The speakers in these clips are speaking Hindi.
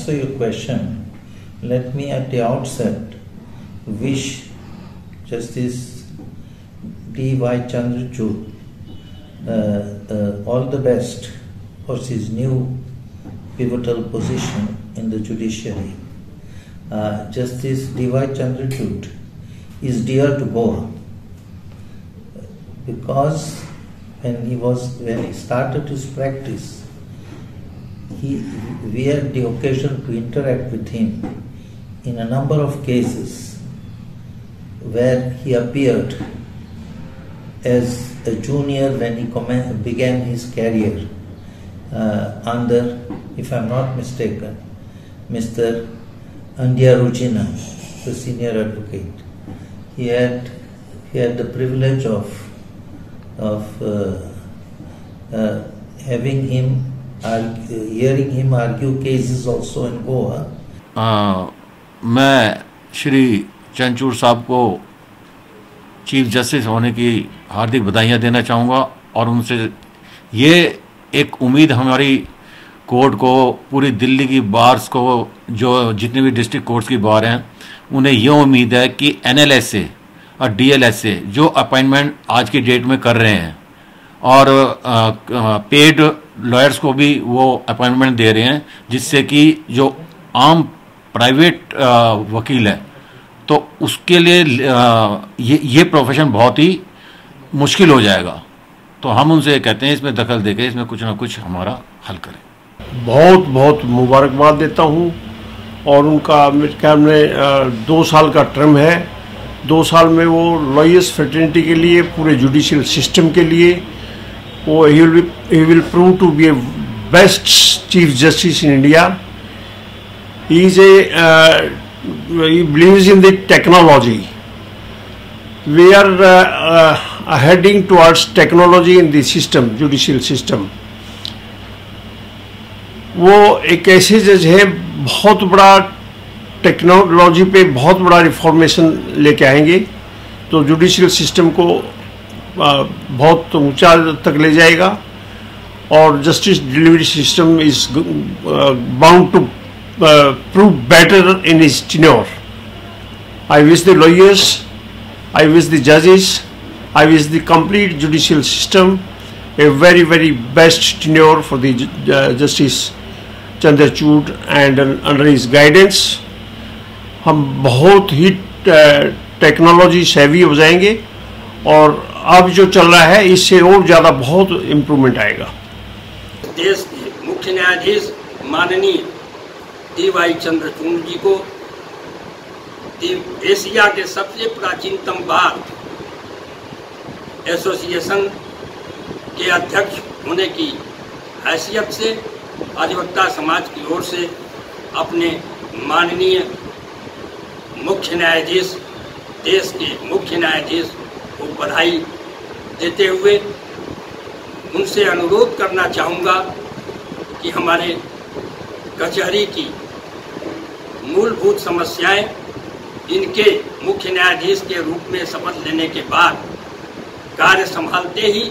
answer your question, let me at the outset wish Justice D.Y. Chandrachud all the best for his new pivotal position in the judiciary. Justice D.Y. Chandrachud is dear to Goa because when he started his practice, we had the occasion to interact with him in a number of cases where he appeared as a junior when he began his career under, if I'm not mistaken, Mr. Andya Rujina, the senior advocate. He had the privilege of hearing him argue cases also in Goa. मैं श्री चंद्रचूड़ साहब को चीफ जस्टिस होने की हार्दिक बधाइयाँ देना चाहूँगा और उनसे ये एक उम्मीद हमारी कोर्ट को, पूरी दिल्ली की बार्स को, जो जितने भी डिस्ट्रिक्ट कोर्ट्स की बार हैं, उन्हें ये उम्मीद है कि NLSA और DLSA जो अपॉइंटमेंट आज की डेट में कर रहे हैं और पेड लॉयर्स को भी वो अपॉइंटमेंट दे रहे हैं, जिससे कि जो आम प्राइवेट वकील है तो उसके लिए ये प्रोफेशन बहुत ही मुश्किल हो जाएगा। तो हम उनसे कहते हैं इसमें दखल देके इसमें कुछ ना कुछ हमारा हल करें। बहुत बहुत मुबारकबाद देता हूँ और उनका मेरे ख्याल में 2 साल का टर्म है। 2 साल में वो लॉयर्स फ्रेटर्निटी के लिए, पूरे जुडिशियल सिस्टम के लिए वो he will prove to be a best chief justice in India. He believes in the technology. We are heading towards technology in the system, judicial system. वो एक ऐसे जज है, बहुत बड़ा टेक्नोलॉजी पे बहुत बड़ा रिफॉर्मेशन लेके आएंगे, तो जुडिशियल सिस्टम को बहुत ऊंचा तक ले जाएगा और justice delivery system is bound to prove better in his tenure. I wish the lawyers, I wish the judges, I wish the complete judicial system a very, very best tenure for the Justice Chandrachud, and under his guidance हम बहुत ही टेक्नोलॉजी सेवी हो जाएंगे और अब जो चल रहा है इससे और ज़्यादा बहुत इम्प्रूवमेंट आएगा। देश के मुख्य न्यायाधीश माननीय D.Y. चंद्रचूड़ जी को एशिया के सबसे प्राचीनतम बार एसोसिएशन के अध्यक्ष होने की हैसियत से अधिवक्ता समाज की ओर से अपने माननीय मुख्य न्यायाधीश, देश के मुख्य न्यायाधीश को बधाई देते हुए उनसे अनुरोध करना चाहूँगा कि हमारे कचहरी की मूलभूत समस्याएं इनके मुख्य न्यायाधीश के रूप में शपथ लेने के बाद कार्य संभालते ही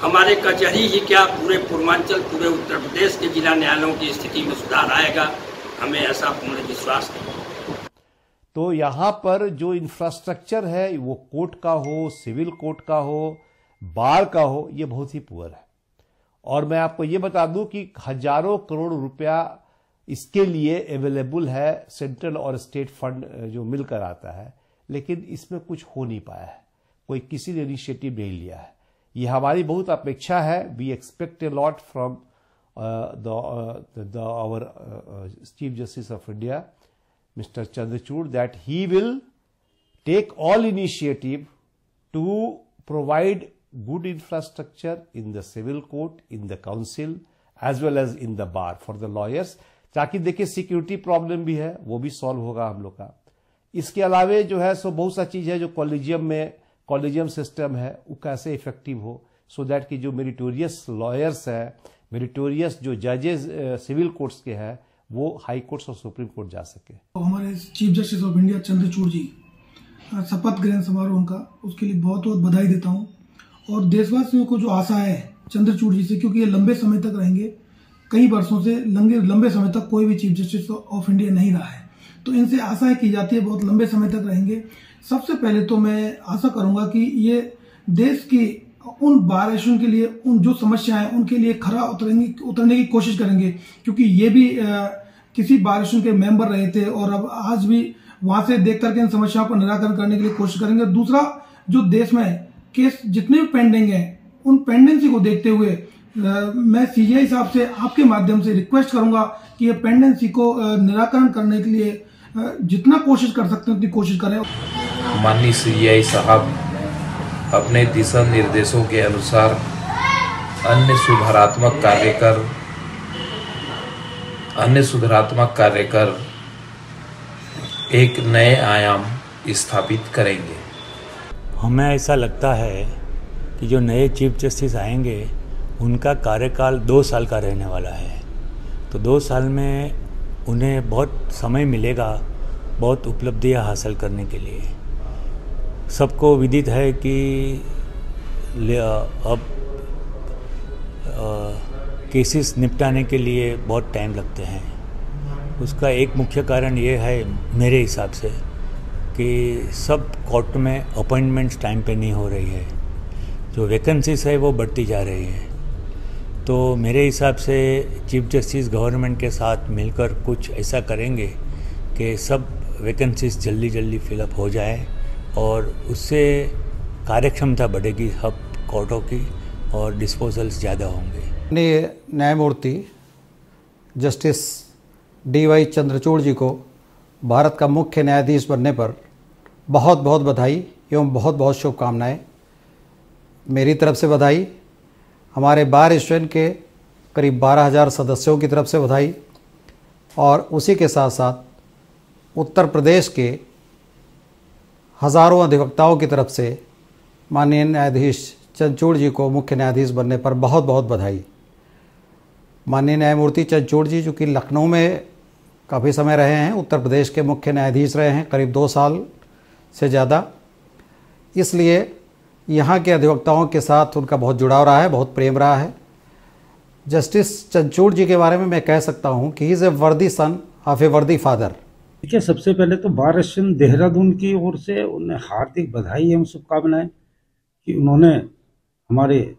हमारे कचहरी ही क्या पूरे पूर्वांचल, पूरे उत्तर प्रदेश के जिला न्यायालयों की स्थिति में सुधार आएगा, हमें ऐसा पूर्ण विश्वास है। तो यहाँ पर जो इंफ्रास्ट्रक्चर है वो कोर्ट का हो, सिविल कोर्ट का हो, बार का हो, ये बहुत ही पुअर है। और मैं आपको ये बता दूं कि हजारों करोड़ रुपया इसके लिए अवेलेबल है, सेंट्रल और स्टेट फंड जो मिलकर आता है, लेकिन इसमें कुछ हो नहीं पाया है, कोई किसी ने इनिशिएटिव नहीं लिया है। ये हमारी बहुत अपेक्षा है। We expect a lot from our chief justice of India Mr. Chandrachud, that he will take all initiative to provide good infrastructure in the civil court, in the council, as well as in the bar for the lawyers, ताकि देखिए सिक्योरिटी प्रॉब्लम भी है, वो भी सॉल्व होगा हम लोग का। इसके अलावे जो है सो बहुत सा चीज है जो कॉलेजियम सिस्टम है वो कैसे इफेक्टिव हो, सो दैट कि जो मेरिटोरियस लॉयर्स है, मेरिटोरियस जो जजेस सिविल कोर्ट्स के हैं, वो हाई कोर्ट्स और सुप्रीम कोर्ट जा सके। तो हमारे chief justice of India Chandrachud ji शपथ ग्रहण समारोह उनका, उसके लिए बहुत बहुत बधाई देता हूं। और देशवासियों को जो आशा है चंद्रचूड़ जी से, क्योंकि ये लंबे समय तक रहेंगे, कई वर्षों से लंबे समय तक कोई भी चीफ जस्टिस ऑफ इंडिया नहीं रहा है, तो इनसे आशा की जाती है बहुत लंबे समय तक रहेंगे। सबसे पहले तो मैं आशा करूंगा कि ये देश की उन बार एसोसिएशन के लिए उन जो समस्या है उनके लिए खरा उतरने की कोशिश करेंगे, क्योंकि ये भी किसी बार एसोसिएशन के मेंबर रहे थे और अब आज भी वहां से देख करके इन समस्याओं का निराकरण करने के लिए कोशिश करेंगे। दूसरा, जो देश में केस जितने भी पेंडिंग हैं उन पेंडेंसी को देखते हुए मैं सीजीआई साहब से आपके माध्यम से रिक्वेस्ट करूंगा कि ये पेंडेंसी को निराकरण करने के लिए जितना कोशिश कर सकते हैं उतनी कोशिश करें। माननीय सीजीआई साहब अपने दिशा निर्देशों के अनुसार अन्य सुधारात्मक कार्य कर एक नए आयाम स्थापित करेंगे। हमें ऐसा लगता है कि जो नए चीफ जस्टिस आएंगे उनका कार्यकाल 2 साल का रहने वाला है, तो 2 साल में उन्हें बहुत समय मिलेगा बहुत उपलब्धियां हासिल करने के लिए। सबको विदित है कि अब केसेस निपटाने के लिए बहुत टाइम लगते हैं। उसका एक मुख्य कारण ये है मेरे हिसाब से कि सब कोर्ट में अपॉइंटमेंट्स टाइम पे नहीं हो रही है, जो वैकेंसीज है वो बढ़ती जा रही है। तो मेरे हिसाब से चीफ जस्टिस गवर्नमेंट के साथ मिलकर कुछ ऐसा करेंगे कि सब वैकेंसीज जल्दी फिलअप हो जाए और उससे कार्यक्षमता बढ़ेगी हब कोर्टों की और डिस्पोजल्स ज़्यादा होंगे। न्यायमूर्ति जस्टिस DY चंद्रचूड़ जी को भारत का मुख्य न्यायाधीश बनने पर बहुत बहुत बधाई एवं बहुत बहुत शुभकामनाएं। मेरी तरफ से बधाई, हमारे बार एसोसिएशन के करीब 12,000 सदस्यों की तरफ से बधाई और उसी के साथ साथ उत्तर प्रदेश के हज़ारों अधिवक्ताओं की तरफ से माननीय न्यायाधीश चंद्रचूड़ जी को मुख्य न्यायाधीश बनने पर बहुत बहुत बधाई। माननीय न्यायमूर्ति चंद्रचूड़ जी जो कि लखनऊ में काफ़ी समय रहे हैं, उत्तर प्रदेश के मुख्य न्यायाधीश रहे हैं करीब 2 साल से ज़्यादा, इसलिए यहाँ के अधिवक्ताओं के साथ उनका बहुत जुड़ाव रहा है, बहुत प्रेम रहा है। जस्टिस चंद्रचूड़ जी के बारे में मैं कह सकता हूँ कि ही इज़ ए वर्दी सन ऑफ ए वर्दी फादर। देखिए, सबसे पहले तो बार एसोसिएशन देहरादून की ओर से उन्हें हार्दिक बधाई एवं शुभकामनाएं कि उन्होंने हमारे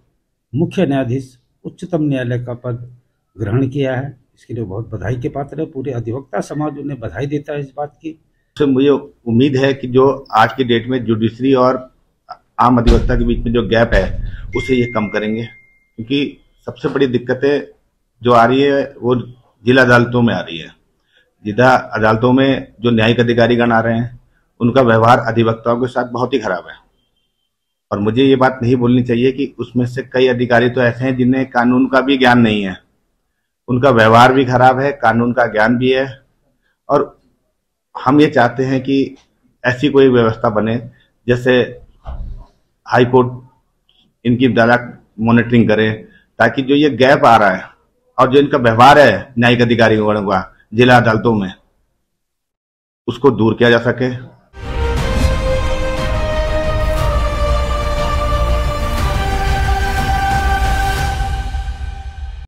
मुख्य न्यायाधीश उच्चतम न्यायालय का पद ग्रहण किया है। इसके लिए बहुत बधाई के पात्र है। पूरे अधिवक्ता समाज उन्हें बधाई देता है इस बात की। मुझे उम्मीद है कि जो आज की डेट में जुडिशरी और आम अधिवक्ता के बीच में जो गैप है उसे ये कम करेंगे, क्योंकि सबसे बड़ी दिक्कतें जो आ रही है वो जिला अदालतों में आ रही है। जिला अदालतों में जो न्यायिक अधिकारीगण आ रहे हैं उनका व्यवहार अधिवक्ताओं के साथ बहुत ही खराब है, और मुझे ये बात नहीं बोलनी चाहिए कि उसमें से कई अधिकारी तो ऐसे हैं जिन्हें कानून का भी ज्ञान नहीं है। उनका व्यवहार भी खराब है, कानून का ज्ञान भी है, और हम ये चाहते हैं कि ऐसी कोई व्यवस्था बने जैसे हाई कोर्ट इनकी ज़्यादा मॉनिटरिंग करे, ताकि जो ये गैप आ रहा है और जो इनका व्यवहार है न्यायिक अधिकारियों का जिला अदालतों में उसको दूर किया जा सके।